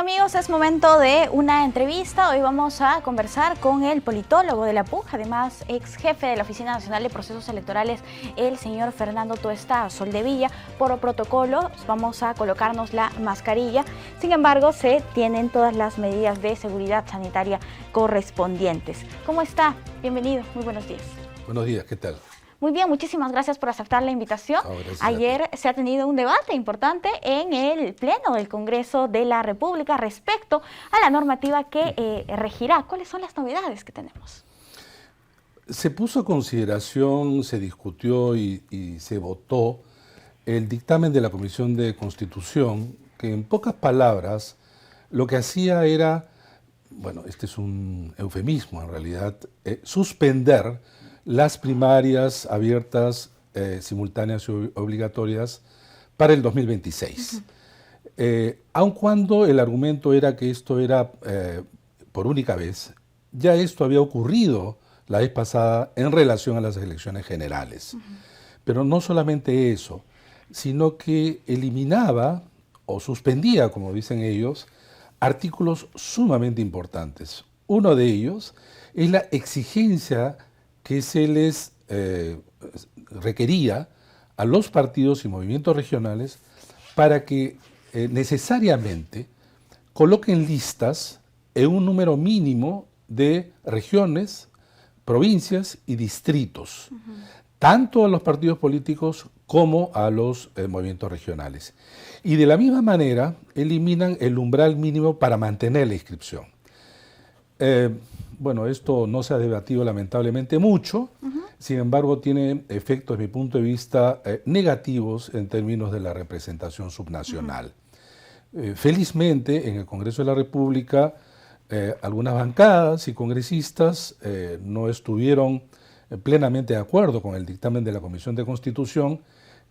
amigos, es momento de una entrevista. Hoy vamos a conversar con el politólogo de la PUC, además ex jefe de la Oficina Nacional de Procesos Electorales, el señor Fernando Tuesta Soldevilla. Por protocolo vamos a colocarnos la mascarilla, sin embargo se tienen todas las medidas de seguridad sanitaria correspondientes. ¿Cómo está? Bienvenido, muy buenos días. Buenos días, ¿qué tal? Muy bien, muchísimas gracias por aceptar la invitación. Ayer se ha tenido un debate importante en el Pleno del Congreso de la República respecto a la normativa que regirá. ¿Cuáles son las novedades que tenemos? Se puso a consideración, se discutió y se votó el dictamen de la Comisión de Constitución, que en pocas palabras lo que hacía era, bueno, este es un eufemismo en realidad, suspender las primarias abiertas, simultáneas y obligatorias para el 2026. Aun cuando el argumento era que esto era por única vez, ya esto había ocurrido la vez pasada en relación a las elecciones generales. Pero no solamente eso, sino que eliminaba o suspendía, como dicen ellos, artículos sumamente importantes. Uno de ellos es la exigencia que se les requería a los partidos y movimientos regionales para que necesariamente coloquen listas en un número mínimo de regiones, provincias y distritos, tanto a los partidos políticos como a los movimientos regionales. Y de la misma manera eliminan el umbral mínimo para mantener la inscripción. Bueno, esto no se ha debatido lamentablemente mucho, sin embargo tiene efectos, desde mi punto de vista, negativos en términos de la representación subnacional. Felizmente, en el Congreso de la República, algunas bancadas y congresistas no estuvieron plenamente de acuerdo con el dictamen de la Comisión de Constitución,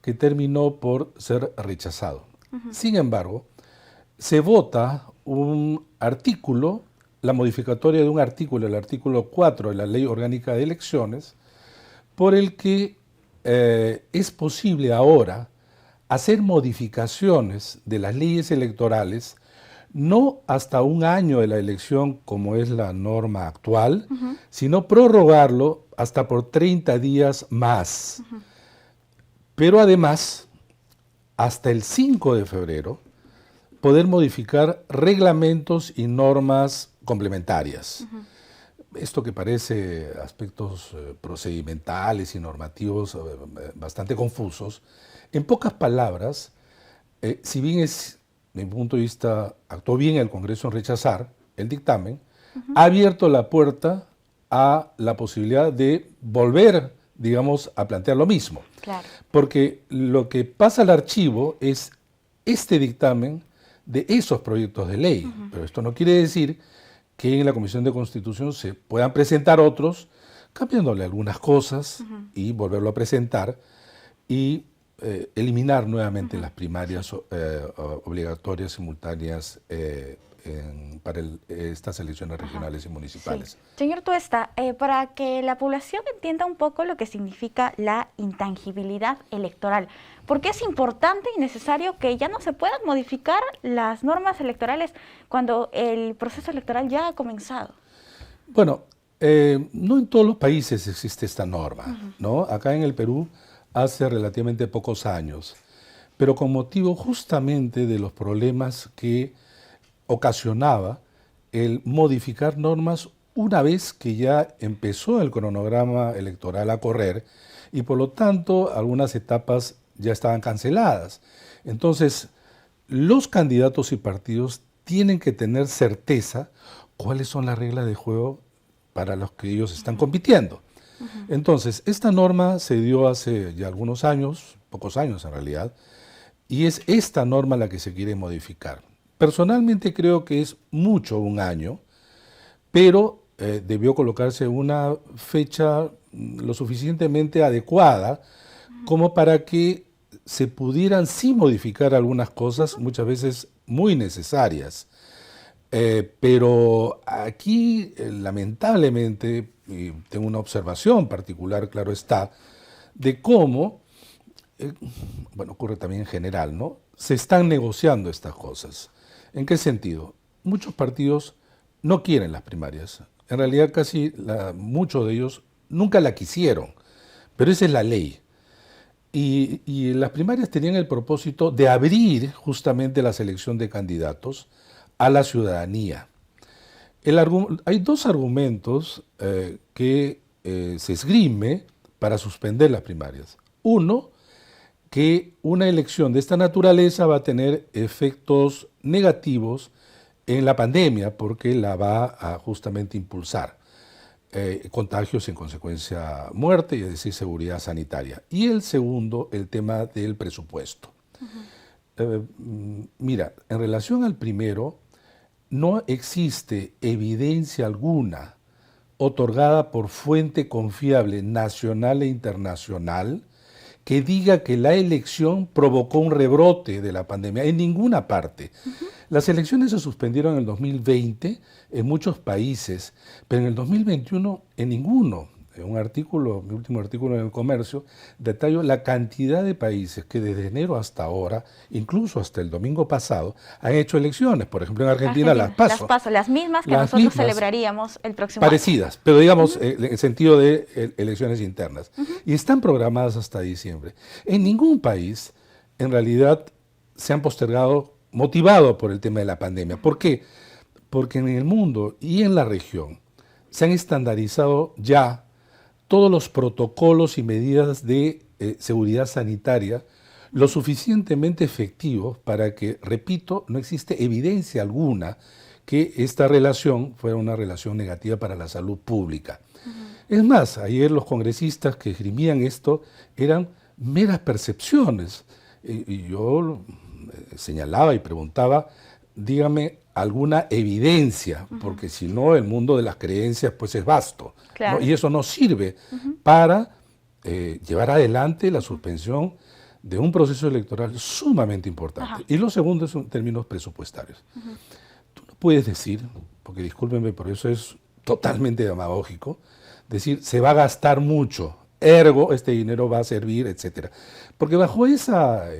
que terminó por ser rechazado. Sin embargo, se vota un artículo, la modificatoria de un artículo, el artículo 4 de la Ley Orgánica de Elecciones, por el que es posible ahora hacer modificaciones de las leyes electorales, no hasta un año de la elección, como es la norma actual, sino prorrogarlo hasta por 30 días más. Pero además, hasta el 5 de febrero, poder modificar reglamentos y normas complementarias. Esto que parece aspectos procedimentales y normativos bastante confusos, en pocas palabras, si bien es, desde mi punto de vista, actuó bien el Congreso en rechazar el dictamen, ha abierto la puerta a la posibilidad de volver, digamos, a plantear lo mismo. Claro. Porque lo que pasa al archivo es este dictamen de esos proyectos de ley, pero esto no quiere decir que en la Comisión de Constitución se puedan presentar otros, cambiándole algunas cosas y volverlo a presentar y eliminar nuevamente las primarias obligatorias simultáneas para estas elecciones regionales y municipales. Sí. Señor Tuesta, para que la población entienda un poco lo que significa la intangibilidad electoral, ¿por qué es importante y necesario que ya no se puedan modificar las normas electorales cuando el proceso electoral ya ha comenzado? Bueno, no en todos los países existe esta norma, ¿no? Acá en el Perú hace relativamente pocos años, pero con motivo justamente de los problemas que ocasionaba el modificar normas una vez que ya empezó el cronograma electoral a correr y por lo tanto algunas etapas ya estaban canceladas. Entonces, los candidatos y partidos tienen que tener certeza cuáles son las reglas de juego para los que ellos están compitiendo. Entonces, esta norma se dio hace ya algunos años, pocos años en realidad, y es esta norma la que se quiere modificar. Personalmente creo que es mucho un año, pero debió colocarse una fecha lo suficientemente adecuada como para que se pudieran sí modificar algunas cosas, muchas veces muy necesarias. Pero aquí, lamentablemente, y tengo una observación particular, claro está, de cómo, bueno, ocurre también en general, ¿no? Se están negociando estas cosas. ¿En qué sentido? muchos partidos no quieren las primarias. En realidad muchos de ellos nunca la quisieron, pero esa es la ley. Y las primarias tenían el propósito de abrir justamente la selección de candidatos a la ciudadanía. Hay dos argumentos que se esgrime para suspender las primarias. Uno, que una elección de esta naturaleza va a tener efectos negativos en la pandemia porque la va a justamente impulsar. Contagios y en consecuencia muerte, y es decir, seguridad sanitaria. Y el segundo, el tema del presupuesto. Mira, en relación al primero, no existe evidencia alguna otorgada por fuente confiable nacional e internacional que diga que la elección provocó un rebrote de la pandemia en ninguna parte. Las elecciones se suspendieron en el 2020 en muchos países, pero en el 2021 en ninguno. En un artículo, mi último artículo en El Comercio, detallo la cantidad de países que desde enero hasta ahora, incluso hasta el domingo pasado, han hecho elecciones. Por ejemplo, en Argentina las PASO. Las PASO, las mismas que nosotros celebraríamos el próximo parecidas, año. Pero digamos en el sentido de elecciones internas. Y están programadas hasta diciembre. En ningún país, en realidad, se han postergado, motivado por el tema de la pandemia. ¿Por qué? Porque en el mundo y en la región se han estandarizado ya todos los protocolos y medidas de seguridad sanitaria lo suficientemente efectivos para que, repito, no existe evidencia alguna que esta relación fuera una relación negativa para la salud pública. Es más, ayer los congresistas que esgrimían esto eran meras percepciones. Y yo señalaba y preguntaba, dígame alguna evidencia, porque si no el mundo de las creencias pues es vasto, claro, ¿no? Y eso no sirve para llevar adelante la suspensión de un proceso electoral sumamente importante. Y lo segundo es en términos presupuestarios. Tú no puedes decir, porque discúlpenme, pero eso es totalmente demagógico, decir se va a gastar mucho, ergo este dinero va a servir, etcétera. Porque bajo esa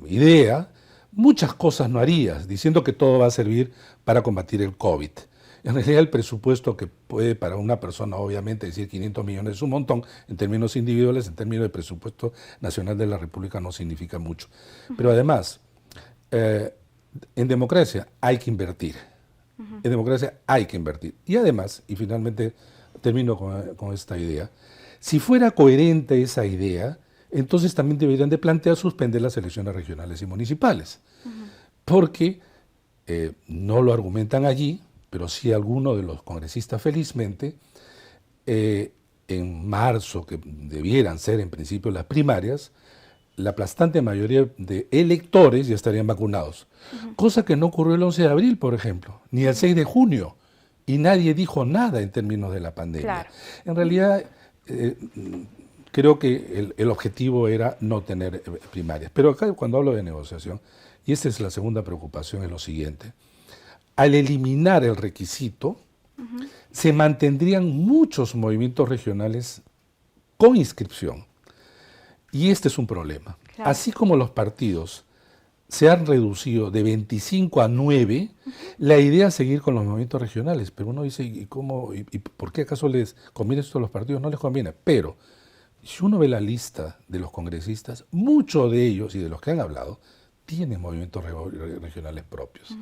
idea, muchas cosas no harías, diciendo que todo va a servir para combatir el COVID. En realidad el presupuesto que puede para una persona obviamente decir 500 millones es un montón, en términos individuales, en términos de presupuesto nacional de la República no significa mucho. Pero además, en democracia hay que invertir. En democracia hay que invertir. Y además, y finalmente termino con esta idea, si fuera coherente esa idea, entonces también deberían de plantear suspender las elecciones regionales y municipales. Porque no lo argumentan allí, pero sí algunos de los congresistas felizmente, en marzo, que debieran ser en principio las primarias, la aplastante mayoría de electores ya estarían vacunados. Cosa que no ocurrió el 11 de abril, por ejemplo, ni el 6 de junio, y nadie dijo nada en términos de la pandemia. Claro. En realidad, creo que el objetivo era no tener primarias. Pero acá cuando hablo de negociación, y esta es la segunda preocupación, es lo siguiente. Al eliminar el requisito, se mantendrían muchos movimientos regionales con inscripción. Y este es un problema. Claro. Así como los partidos se han reducido de 25 a 9, la idea es seguir con los movimientos regionales. Pero uno dice, ¿y cómo? ¿Y por qué acaso les conviene esto a los partidos? No les conviene. Pero si uno ve la lista de los congresistas, muchos de ellos y de los que han hablado, tienen movimientos regionales propios.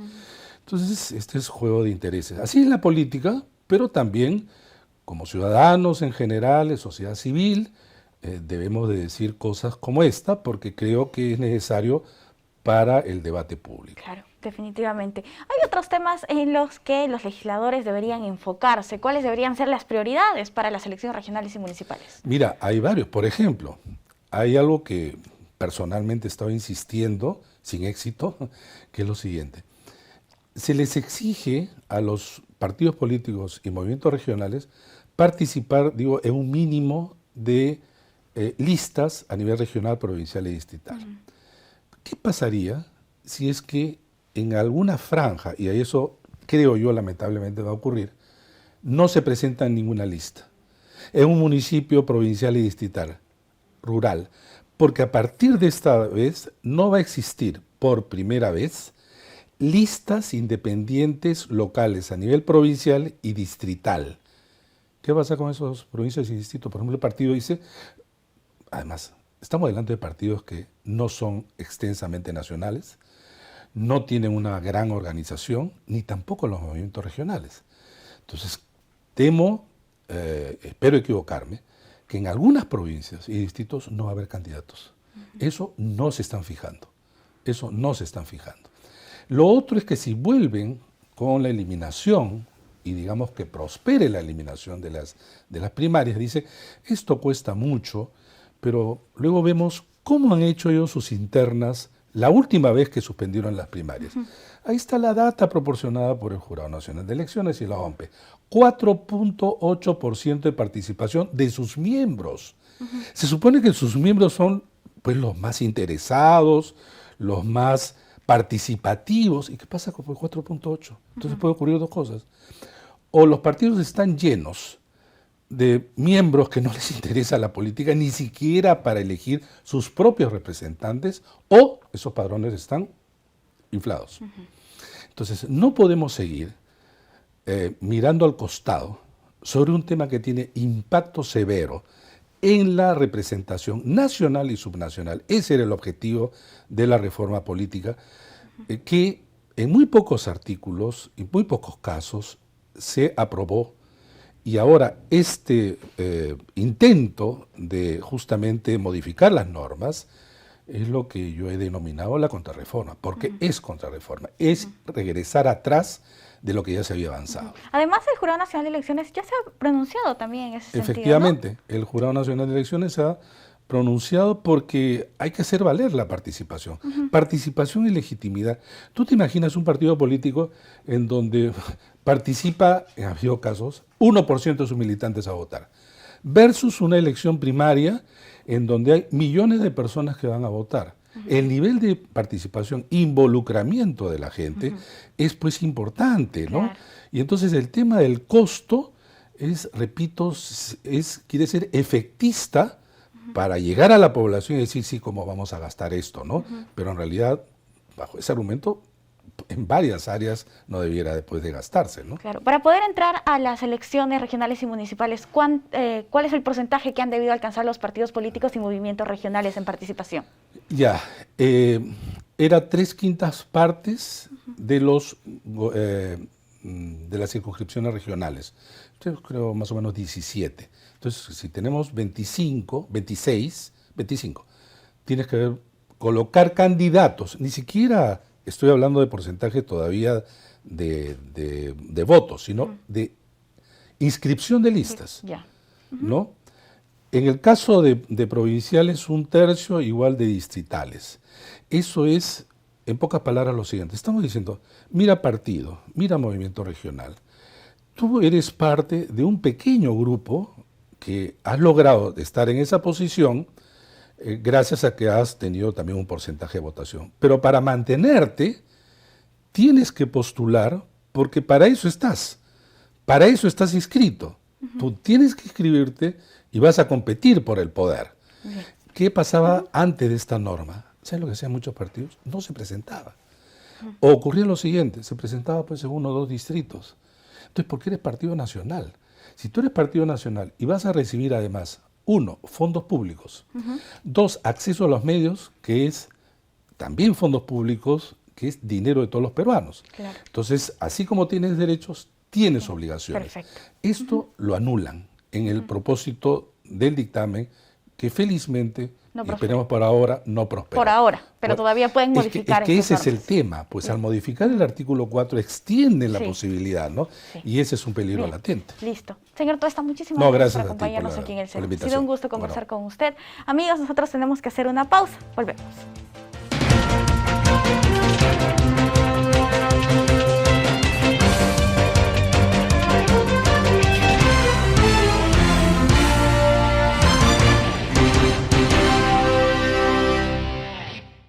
Entonces, este es juego de intereses. Así es la política, pero también como ciudadanos en general, sociedad civil, debemos de decir cosas como esta, porque creo que es necesario para el debate público. Claro, definitivamente. Hay otros temas en los que los legisladores deberían enfocarse. ¿Cuáles deberían ser las prioridades para las elecciones regionales y municipales? Mira, hay varios. Por ejemplo, hay algo que personalmente he estado insistiendo, sin éxito, que es lo siguiente. Se les exige a los partidos políticos y movimientos regionales participar, digo, en un mínimo de listas a nivel regional, provincial y distrital. ¿Qué pasaría si es que en alguna franja, y a eso creo yo lamentablemente va a ocurrir, no se presenta en ninguna lista? En un municipio provincial y distrital, rural, porque a partir de esta vez no va a existir por primera vez listas independientes locales a nivel provincial y distrital. ¿Qué pasa con esos provincias y distritos? Por ejemplo, el partido dice, además, estamos delante de partidos que no son extensamente nacionales, no tienen una gran organización, ni tampoco los movimientos regionales. Entonces, temo, espero equivocarme, que en algunas provincias y distritos no va a haber candidatos. Eso no se están fijando. Eso no se están fijando. Lo otro es que si vuelven con la eliminación, y digamos que prospere la eliminación de las primarias, dice, esto cuesta mucho, pero luego vemos cómo han hecho ellos sus internas la última vez que suspendieron las primarias. Ahí está la data proporcionada por el Jurado Nacional de Elecciones y la OMPE. 4.8% de participación de sus miembros. Se supone que sus miembros son pues, los más interesados, los más participativos. ¿Y qué pasa con el 4.8? Entonces puede ocurrir dos cosas. O los partidos están llenos de miembros que no les interesa la política, ni siquiera para elegir sus propios representantes, o esos padrones están inflados. Entonces, no podemos seguir mirando al costado sobre un tema que tiene impacto severo en la representación nacional y subnacional. Ese era el objetivo de la reforma política, que en muy pocos artículos, en muy pocos casos, se aprobó. Y ahora este intento de justamente modificar las normas es lo que yo he denominado la contrarreforma, porque es contrarreforma, es regresar atrás de lo que ya se había avanzado. Además, el Jurado Nacional de Elecciones ya se ha pronunciado también en ese sentido, Efectivamente, ¿no? El Jurado Nacional de Elecciones se ha pronunciado porque hay que hacer valer la participación. Participación y legitimidad. ¿Tú te imaginas un partido político en donde participa, en habido casos, 1% de sus militantes a votar, versus una elección primaria en donde hay millones de personas que van a votar? El nivel de participación, involucramiento de la gente es pues importante, ¿no? Claro. Y entonces el tema del costo es, repito, quiere ser efectista para llegar a la población y decir, sí, cómo vamos a gastar esto, ¿no? Pero en realidad, bajo ese argumento, en varias áreas no debiera después de gastarse, ¿no? Claro. Para poder entrar a las elecciones regionales y municipales, ¿cuál es el porcentaje que han debido alcanzar los partidos políticos y movimientos regionales en participación? Ya, era 3/5 partes de de las circunscripciones regionales. Yo creo más o menos 17. Entonces, si tenemos 25, tienes que colocar candidatos. Ni siquiera estoy hablando de porcentaje todavía de votos, sino de inscripción de listas, ¿no? En el caso de provinciales, 1/3, igual de distritales. Eso es, en pocas palabras, lo siguiente. Estamos diciendo, mira partido, mira movimiento regional. Tú eres parte de un pequeño grupo que has logrado estar en esa posición gracias a que has tenido también un porcentaje de votación. Pero para mantenerte, tienes que postular, porque para eso estás inscrito. Tú tienes que inscribirte y vas a competir por el poder. ¿Qué pasaba antes de esta norma? ¿Sabes lo que hacían muchos partidos? No se presentaba. O ocurría lo siguiente, se presentaba pues en 1 o 2 distritos. Entonces, ¿por qué eres partido nacional? Si tú eres partido nacional y vas a recibir además, 1, fondos públicos, 2, acceso a los medios, que es también fondos públicos, que es dinero de todos los peruanos. Claro. Entonces, así como tienes derechos, tienes obligaciones. Perfecto. Esto lo anulan en el propósito del dictamen, que felizmente, y esperemos por ahora, no prospera. Por ahora, pero todavía pueden modificar. Es que ese es el tema, pues al modificar el artículo 4 extienden la posibilidad, ¿no? Y ese es un peligro latente. Listo. Señor Tuesta, muchísimas gracias por acompañarnos aquí en el centro. Ha sido un gusto conversar con usted. Amigos, nosotros tenemos que hacer una pausa. Volvemos.